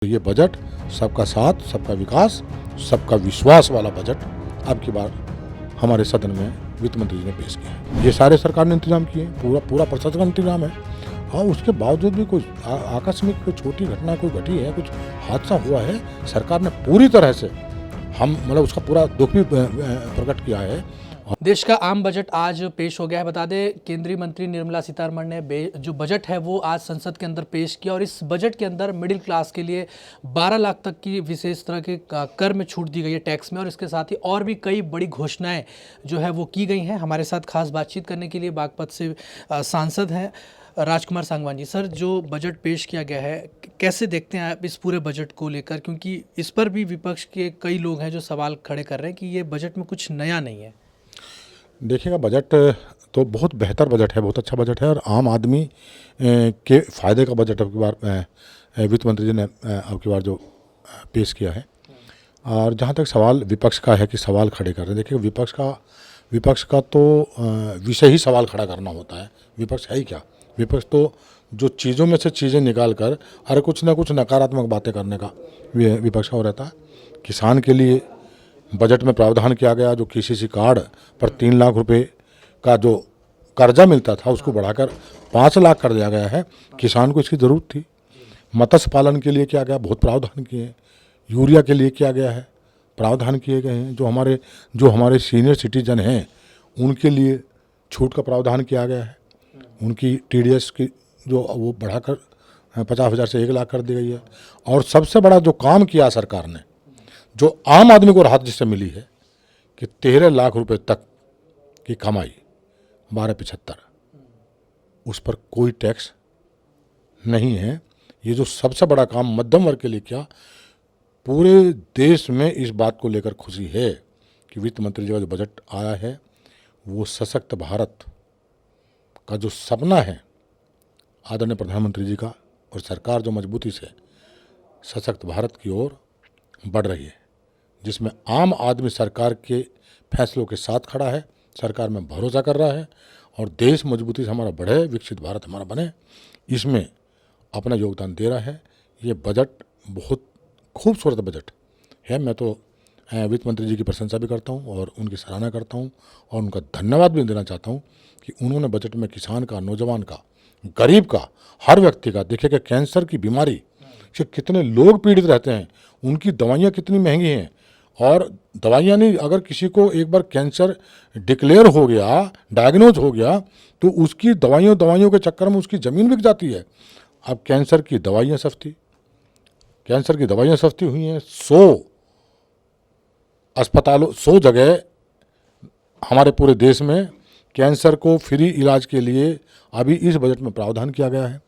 ये बजट सबका साथ, सबका विकास, सबका विश्वास वाला बजट अब की बार हमारे सदन में वित्त मंत्री जी ने पेश किया है। ये सारे सरकार ने इंतजाम किए, पूरा प्रशासन का इंतजाम है। और उसके बावजूद भी कोई आकस्मिक कोई छोटी घटना कोई घटी है, कुछ हादसा हुआ है, सरकार ने पूरी तरह से उसका पूरा दुख भी प्रकट किया है। देश का आम बजट आज पेश हो गया है। बता दें, केंद्रीय मंत्री निर्मला सीतारमण ने जो बजट है वो आज संसद के अंदर पेश किया और इस बजट के अंदर मिडिल क्लास के लिए 12 लाख तक की विशेष तरह के कर में छूट दी गई है टैक्स में, और इसके साथ ही और भी कई बड़ी घोषणाएं जो है वो की गई हैं। हमारे साथ खास बातचीत करने के लिए बागपत से सांसद हैं राजकुमार सांगवान जी। सर, जो बजट पेश किया गया है, कैसे देखते हैं आप इस पूरे बजट को लेकर, क्योंकि इस पर भी विपक्ष के कई लोग हैं जो सवाल खड़े कर रहे हैं कि ये बजट में कुछ नया नहीं है। देखिएगा, बजट तो बहुत बेहतर बजट है, बहुत अच्छा बजट है और आम आदमी के फ़ायदे का बजट अब की बार वित्त मंत्री जी ने अब की बार जो पेश किया है। और जहाँ तक सवाल विपक्ष का है कि सवाल खड़े कर रहे हैं, देखिए विपक्ष का तो विषय ही सवाल खड़ा करना होता है। विपक्ष है ही क्या? विपक्ष तो जो चीज़ों में से चीज़ें निकाल कर हर कुछ ना कुछ नकारात्मक बातें करने का विपक्ष का हो रहता है। किसान के लिए बजट में प्रावधान किया गया, जो KCC कार्ड पर 3 लाख रुपए का जो कर्जा मिलता था उसको बढ़ाकर 5 लाख कर दिया गया है। किसान को इसकी ज़रूरत थी। मत्स्य पालन के लिए किया गया, बहुत प्रावधान किए हैं। यूरिया के लिए किया गया है, प्रावधान किए गए हैं। जो हमारे सीनियर सिटीजन हैं उनके लिए छूट का प्रावधान किया गया है। उनकी TDS की जो वो बढ़ाकर 50,000 से 1 लाख कर दी गई है। और सबसे बड़ा जो काम किया सरकार ने, जो आम आदमी को राहत जिससे मिली है कि 13 लाख रुपए तक की कमाई 1275 उस पर कोई टैक्स नहीं है। ये जो सबसे बड़ा काम मध्यम वर्ग के लिए किया, पूरे देश में इस बात को लेकर खुशी है कि वित्त मंत्री जी का जो बजट आया है वो सशक्त भारत का जो सपना है आदरणीय प्रधानमंत्री जी का और सरकार जो मजबूती से सशक्त भारत की ओर बढ़ रही है, जिसमें आम आदमी सरकार के फैसलों के साथ खड़ा है, सरकार में भरोसा कर रहा है और देश मजबूती से हमारा बढ़े, विकसित भारत हमारा बने, इसमें अपना योगदान दे रहा है। ये बजट बहुत खूबसूरत बजट है। मैं तो वित्त मंत्री जी की प्रशंसा भी करता हूँ और उनकी सराहना करता हूँ और उनका धन्यवाद भी देना चाहता हूँ कि उन्होंने बजट में किसान का, नौजवान का, गरीब का, हर व्यक्ति का, देखिए कि कैंसर की बीमारी से कितने लोग पीड़ित रहते हैं, उनकी दवाइयाँ कितनी महंगी हैं। और दवाइयाँ नहीं, अगर किसी को एक बार कैंसर डिक्लेयर हो गया, डायग्नोज हो गया, तो उसकी दवाइयों के चक्कर में उसकी ज़मीन बिक जाती है। अब कैंसर की दवाइयाँ सस्ती हुई हैं। 100 जगह हमारे पूरे देश में कैंसर को फ्री इलाज के लिए अभी इस बजट में प्रावधान किया गया है।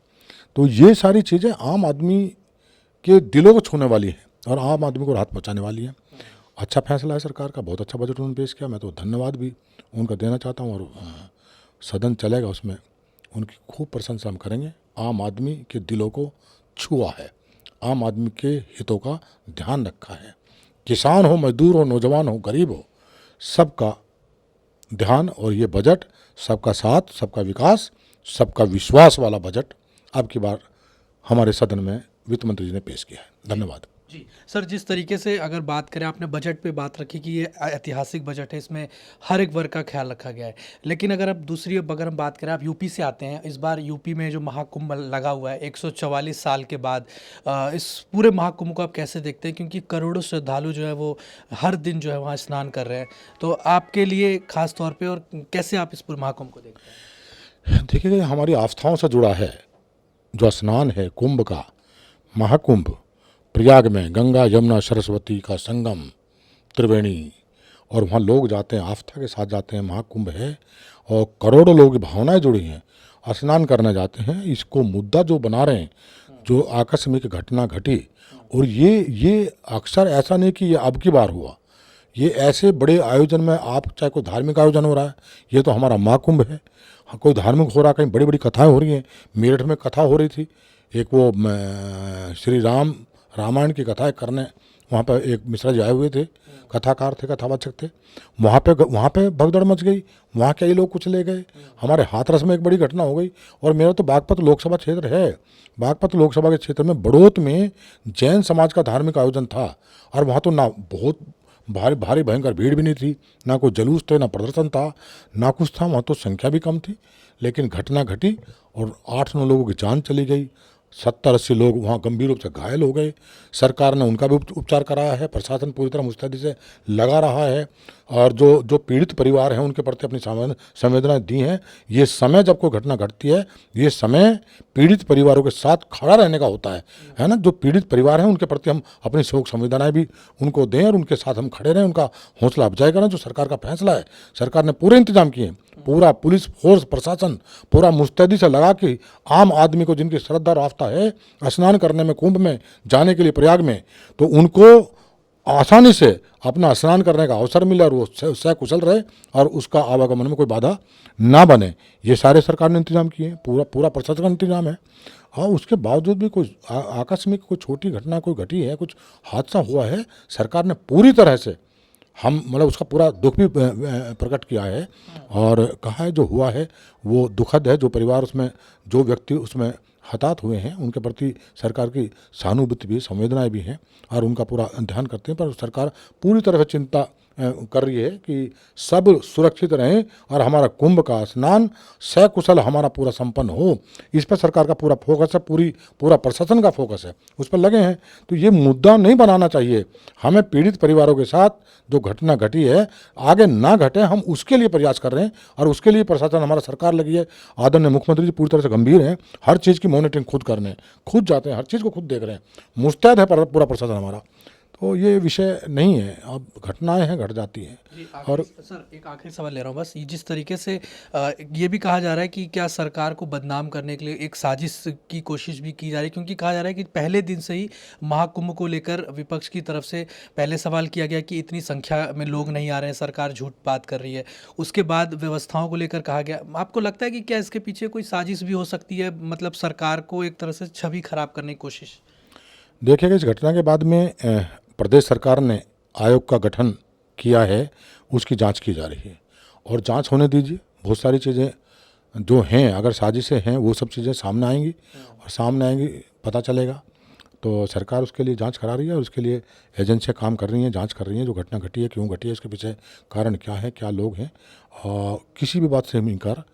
तो ये सारी चीज़ें आम आदमी के दिलों को छूने वाली है और आम आदमी को राहत पहुंचाने वाली है। अच्छा फैसला है सरकार का, बहुत अच्छा बजट उन्होंने पेश किया। मैं तो धन्यवाद भी उनका देना चाहता हूं और सदन चलेगा उसमें उनकी खूब प्रशंसा हम करेंगे। आम आदमी के दिलों को छुआ है, आम आदमी के हितों का ध्यान रखा है। किसान हो, मजदूर हो, नौजवान हो, गरीब हो, सबका ध्यान। और ये बजट सबका साथ, सबका विकास, सबका विश्वास वाला बजट अब की बार हमारे सदन में वित्त मंत्री जी ने पेश किया है। धन्यवाद जी सर, जिस तरीके से अगर बात करें, आपने बजट पे बात रखी कि ये ऐतिहासिक बजट है, इसमें हर एक वर्ग का ख्याल रखा गया है। लेकिन अगर हम बात करें, आप यूपी से आते हैं, इस बार यूपी में जो महाकुंभ लगा हुआ है 144 साल के बाद, इस पूरे महाकुंभ को आप कैसे देखते हैं? क्योंकि करोड़ों श्रद्धालु जो है वो हर दिन जो है वहाँ स्नान कर रहे हैं, तो आपके लिए खास तौर पर, और कैसे आप इस पूरे महाकुंभ को देखते हैं? देखिए, हमारी आस्थाओं से जुड़ा है जो स्नान है, कुंभ का महाकुंभ प्रयाग में गंगा यमुना सरस्वती का संगम त्रिवेणी, और वहाँ लोग जाते हैं, आस्था के साथ जाते हैं। महाकुंभ है और करोड़ों लोगों की भावनाएं जुड़ी हैं, स्नान करने जाते हैं। इसको मुद्दा जो बना रहे हैं, जो आकस्मिक घटना घटी, और ये अक्सर ऐसा नहीं कि ये अब की बार हुआ, ये ऐसे बड़े आयोजन में, आप चाहे कोई धार्मिक आयोजन हो रहा है, ये तो हमारा महाकुंभ है, कोई धार्मिक हो रहा है, कहीं बड़ी बड़ी कथाएँ हो रही हैं। मेरठ में कथा हो रही थी, एक वो श्री रामायण की कथाएं करने वहाँ पर एक मिश्रा जी आए हुए थे, कथाकार थे, कथावाचक थे, वहाँ पे भगदड़ मच गई, वहाँ कई लोग कुछ ले गए, हमारे हाथरस में एक बड़ी घटना हो गई। और मेरा तो बागपत लोकसभा क्षेत्र है, बागपत लोकसभा के क्षेत्र में बड़ौत में जैन समाज का धार्मिक आयोजन था, और वहाँ तो ना बहुत भारी भारी भयंकर भीड़ भी नहीं थी, ना कोई जुलूस थे, ना प्रदर्शन था, ना कुछ था, वहाँ तो संख्या भी कम थी, लेकिन घटना घटी और 8-9 लोगों की जान चली गई, 70-80 लोग वहाँ गंभीर रूप से घायल हो गए। सरकार ने उनका भी उपचार कराया है, प्रशासन पूरी तरह मुस्तैदी से लगा रहा है, और जो पीड़ित परिवार हैं उनके प्रति अपनी संवेदनाएं दी हैं। ये समय जब कोई घटना घटती है, ये समय पीड़ित परिवारों के साथ खड़ा रहने का होता है ना। जो पीड़ित परिवार हैं उनके प्रति हम अपनी शोक संवेदनाएं भी उनको दें और उनके साथ हम खड़े रहें, उनका हौसला अफजाई करें। जो सरकार का फैसला है, सरकार ने पूरे इंतजाम किए हैं, पूरा पुलिस फोर्स प्रशासन पूरा मुस्तैदी से लगा कि आम आदमी को जिनकी श्रद्धा और आस्था है स्नान करने में, कुंभ में जाने के लिए प्रयाग में, तो उनको आसानी से अपना स्नान करने का अवसर मिले और वो सकुशल रहे और उसका आवागमन में कोई बाधा ना बने। ये सारे सरकार ने इंतजाम किए हैं, पूरा प्रशासन का इंतजाम है। और उसके बावजूद भी कोई आकस्मिक कोई छोटी घटना कोई घटी है, कुछ हादसा हुआ है, सरकार ने पूरी तरह से हम मतलब उसका पूरा दुख भी प्रकट किया है और कहा है जो हुआ है वो दुखद है। जो परिवार उसमें, जो व्यक्ति उसमें हताहत हुए हैं, उनके प्रति सरकार की सहानुभूति भी, संवेदनाएं भी हैं और उनका पूरा ध्यान करते हैं। पर सरकार पूरी तरह से चिंता कर रही है कि सब सुरक्षित रहें और हमारा कुंभ का स्नान सकुशल हमारा पूरा संपन्न हो। इस पर सरकार का पूरा फोकस है, पूरा प्रशासन का फोकस है, उस पर लगे हैं। तो ये मुद्दा नहीं बनाना चाहिए। हमें पीड़ित परिवारों के साथ जो घटना घटी है आगे ना घटे, हम उसके लिए प्रयास कर रहे हैं और उसके लिए प्रशासन, हमारा सरकार लगी है। आदरणीय मुख्यमंत्री जी पूरी तरह से गंभीर हैं, हर चीज़ की मॉनिटरिंग खुद करने, खुद जाते हैं, हर चीज़ को खुद देख रहे हैं, मुस्तैद है पूरा प्रशासन हमारा। तो ये विषय नहीं है, अब घटनाएं हैं, घट जाती हैं। और सर एक आखिरी सवाल ले रहा हूँ बस, जिस तरीके से ये भी कहा जा रहा है कि क्या सरकार को बदनाम करने के लिए एक साजिश की कोशिश भी की जा रही है, क्योंकि कहा जा रहा है कि पहले दिन से ही महाकुंभ को लेकर विपक्ष की तरफ से पहले सवाल किया गया कि इतनी संख्या में लोग नहीं आ रहे हैं, सरकार झूठ बात कर रही है। उसके बाद व्यवस्थाओं को लेकर कहा गया। आपको लगता है कि क्या इसके पीछे कोई साजिश भी हो सकती है, मतलब सरकार को एक तरह से छवि खराब करने की कोशिश? देखिएगा, इस घटना के बाद में प्रदेश सरकार ने आयोग का गठन किया है, उसकी जांच की जा रही है और जांच होने दीजिए। बहुत सारी चीज़ें जो हैं, अगर साजिशें हैं, वो सब चीज़ें सामने आएंगी और सामने आएंगी पता चलेगा। तो सरकार उसके लिए जांच करा रही है और उसके लिए एजेंसियां काम कर रही हैं, जांच कर रही हैं। जो घटना घटी है, क्यों घटी है, उसके पीछे कारण क्या है, क्या लोग हैं, और किसी भी बात से हम इनकार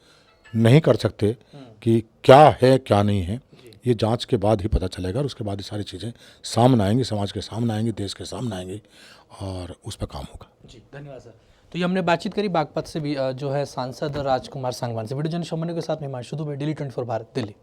नहीं कर सकते कि क्या है क्या नहीं है। ये जांच के बाद ही पता चलेगा और उसके बाद ये सारी चीज़ें सामने आएंगी, समाज के सामने आएंगी, देश के सामने आएंगी और उस पर काम होगा। जी धन्यवाद सर। तो ये हमने बातचीत करी बागपत से भी जो है सांसद राजकुमार सांगवान से। वीडियो जर्नलिस्ट के साथ मैं हिमांशु दुबे, डेली 24 भारत, दिल्ली।